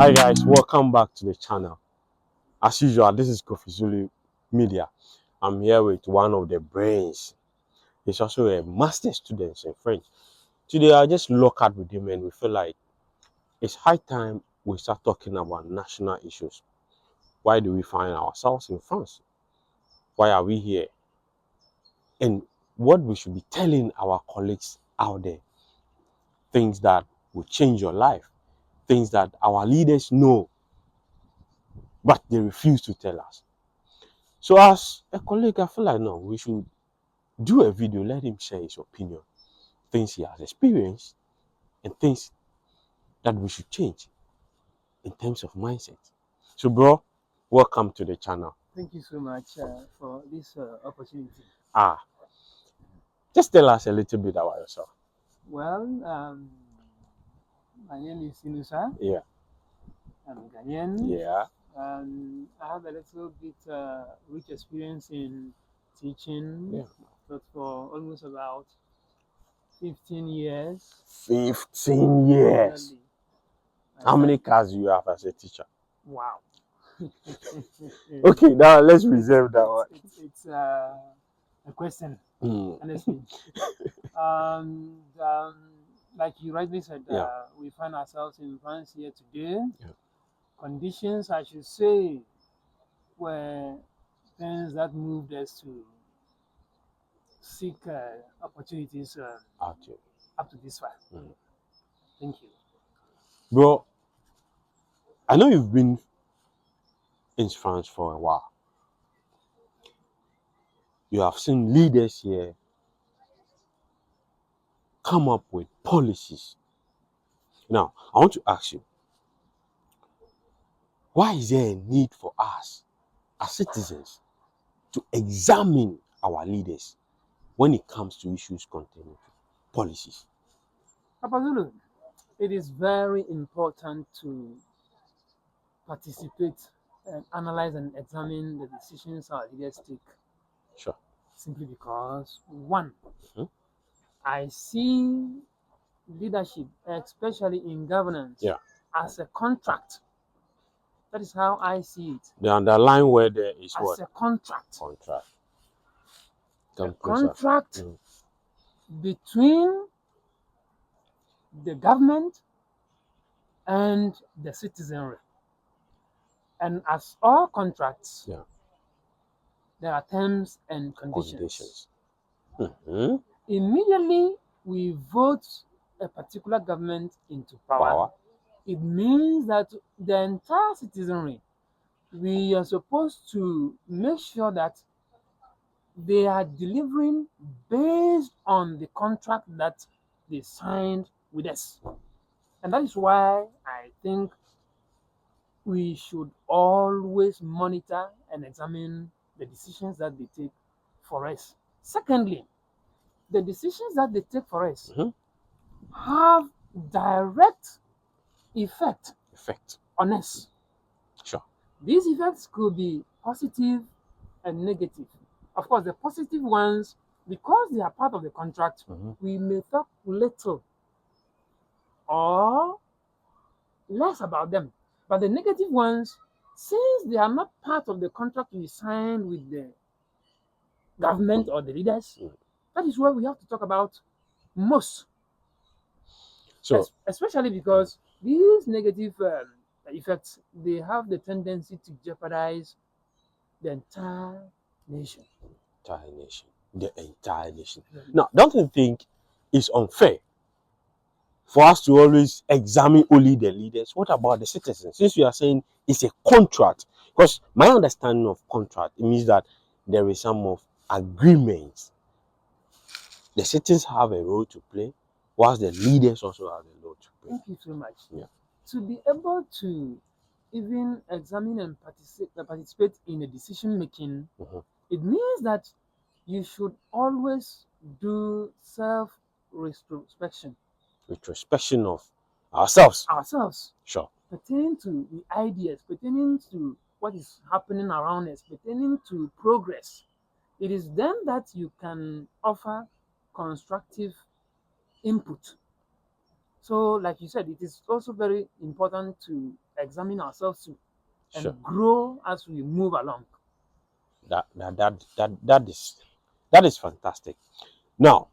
Hi guys, welcome back to the channel. As usual, this is Kofizulu Media. I'm here with one of the brains. He's also a master student in French. Today I just look at with him and we feel like it's high time we start talking about national issues. Why do we find ourselves in France? Why are we here? And what we should be telling our colleagues out there. Things that will change your life. Things that our leaders know, but they refuse to tell us. So as a colleague, I feel like no, we should do a video, let him share his opinion, things he has experienced, and things that we should change in terms of mindset. So bro, welcome to the channel. Thank you so much for this opportunity. Just tell us a little bit about yourself. Well, my name is Inusa. Yeah. I'm Ghanaian. Yeah. I have a little bit rich experience in teaching. Yeah. But for almost about 15 years. 15 years. How many cars do you have as a teacher? Wow. Okay, now let's reserve that one. It's a question, honestly. Like you rightly said, we find ourselves in France here today. Yeah. Conditions, I should say, were things that moved us to seek opportunities up to this far. Thank you. Bro, I know you've been in France for a while. You have seen leaders here come up with policies. Now, I want to ask you, why is there a need for us as citizens to examine our leaders when it comes to issues containing policies? Absolutely. It is very important to participate and analyze and examine the decisions our leaders take. Sure. Simply because, one, I see leadership, especially in governance, as a contract. That is how I see it. The underlying word there is as what? A contract. Contract. A contract between the government and the citizenry. And as all contracts, there are terms and conditions. Immediately we vote a particular government into power. It means that the entire citizenry, we are supposed to make sure that they are delivering based on the contract that they signed with us. And that is why I think we should always monitor and examine the decisions that they take for us. Secondly, the decisions that they take for us have direct effect on us. Sure. These effects could be positive and negative. Of course, the positive ones, because they are part of the contract, we may talk little or less about them. But the negative ones, since they are not part of the contract we signed with the government or the leaders, that is where we have to talk about most. So, especially because these negative effects, they have the tendency to jeopardize the entire nation. The entire nation. Now, don't you think it's unfair for us to always examine only the leaders? What about the citizens? Since you are saying it's a contract, because my understanding of contract, it means that there is some of agreements. The citizens have a role to play, whilst the leaders also have a role to play. Thank you so much. To be able to even examine and participate in a decision making, it means that you should always do self-retrospection. Retrospection of ourselves. Sure. Pertaining to the ideas, pertaining to what is happening around us, pertaining to progress. It is then that you can offer constructive input So, like you said, it is also very important to examine ourselves too and Sure. grow as we move along. That is fantastic. Now,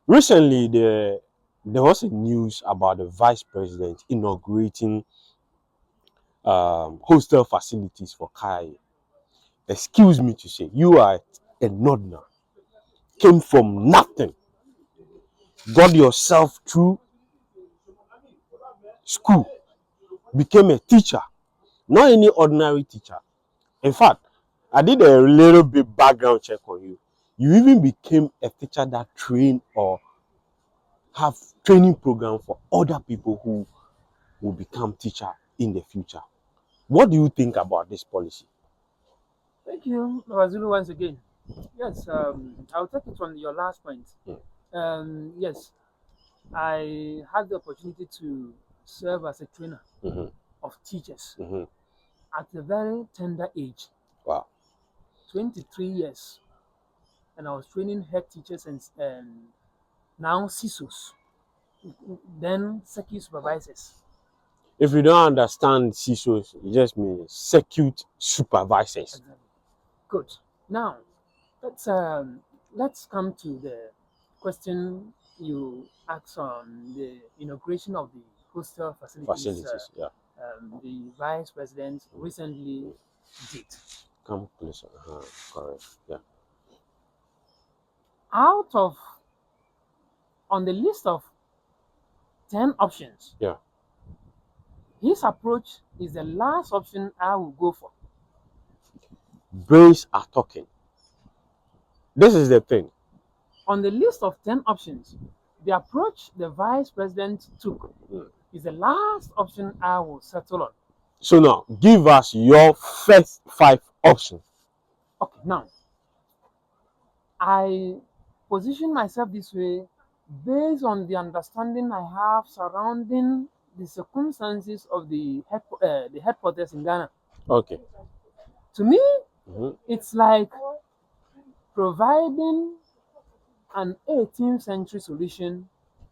recently there was a news about the vice president inaugurating hostel facilities for Kai. Excuse me to say, you are a northerner, came from nothing, got yourself through school, became a teacher, not any ordinary teacher. In fact, I did a little bit background check on you. You even became a teacher that trained or have training program for other people who will become teacher in the future. What do you think about this policy? Thank you, Kofizulu, once again. Yes, I'll take it from your last point. Yes, I had the opportunity to serve as a trainer of teachers at a very tender age, Wow. 23 years, and I was training head teachers and now CISOs, then circuit supervisors. If you don't understand CISOs, it just means circuit supervisors. Exactly. Good. Now, let's come to the question you asked on the inauguration of the hostel facilities. Yeah. The vice president recently did. Come closer. Correct. Yeah. Out of on the list of 10 options, Yeah. his approach is the last option I will go for. Brains are talking. This is the thing. On the list of 10 options, the approach the vice president took is the last option I will settle on. So now, give us your first 5 options. Okay, now, I position myself this way based on the understanding I have surrounding the circumstances of the headquarters in Ghana. Okay. To me, it's like providing an 18th century solution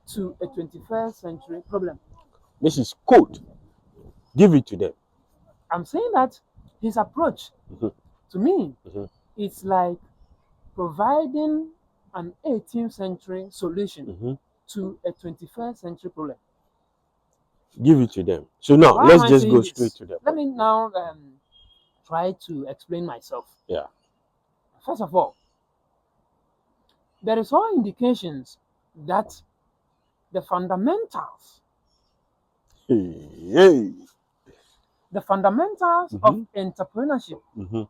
to a 21st century problem. This is code. Give it to them. I'm saying that his approach to me, it's like providing an 18th century solution to a 21st century problem. Give it to them. So now, Why let's am I just saying go this? straight to them. Let me now try to explain myself. Yeah. First of all, there is all indications that the fundamentals Hey. the fundamentals of entrepreneurship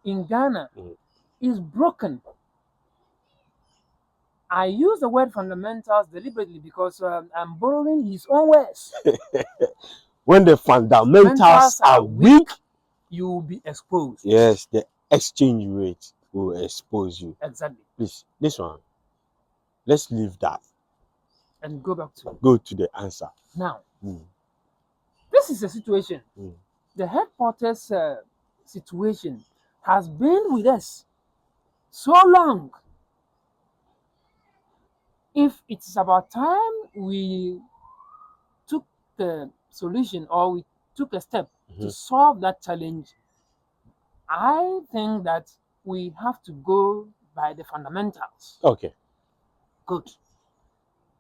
in Ghana is broken. I use the word fundamentals deliberately because I'm borrowing his own words. When the fundamentals are weak, you will be exposed. Yes, the exchange rate will expose you. Exactly. Please, this one, let's leave that and go back to the answer. Now, this is a situation. The headquarters situation has been with us so long. If it's about time we took the solution or we took a step to solve that challenge, I think that we have to go by the fundamentals. Okay. Good.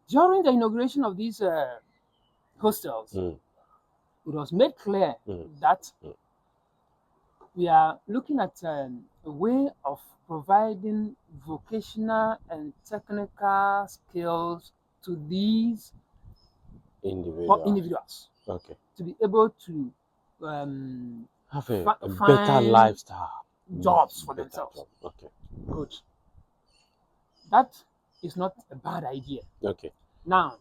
During the inauguration of these hostels, it was made clear that we are looking at a way of providing vocational and technical skills to these individuals. Okay. To be able to have a better lifestyle, jobs for themselves. Okay. Good. That is not a bad idea. Okay. Now,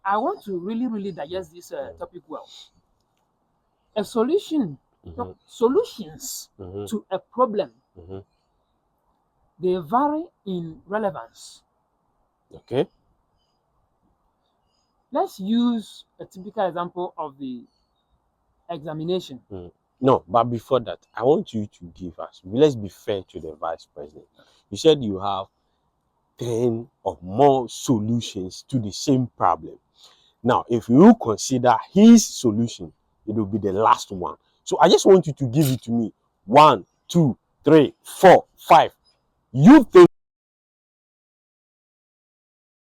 I want to really digest this topic well. A solution, solutions to a problem, they vary in relevance. Okay. Let's use a typical example of the examination. No, but before that, I want you to give us, let's be fair to the vice president. You said you have 10 or more solutions to the same problem. Now, if you consider his solution, it will be the last one. So I just want you to give it to me. 1, 2, 3, 4, 5. You think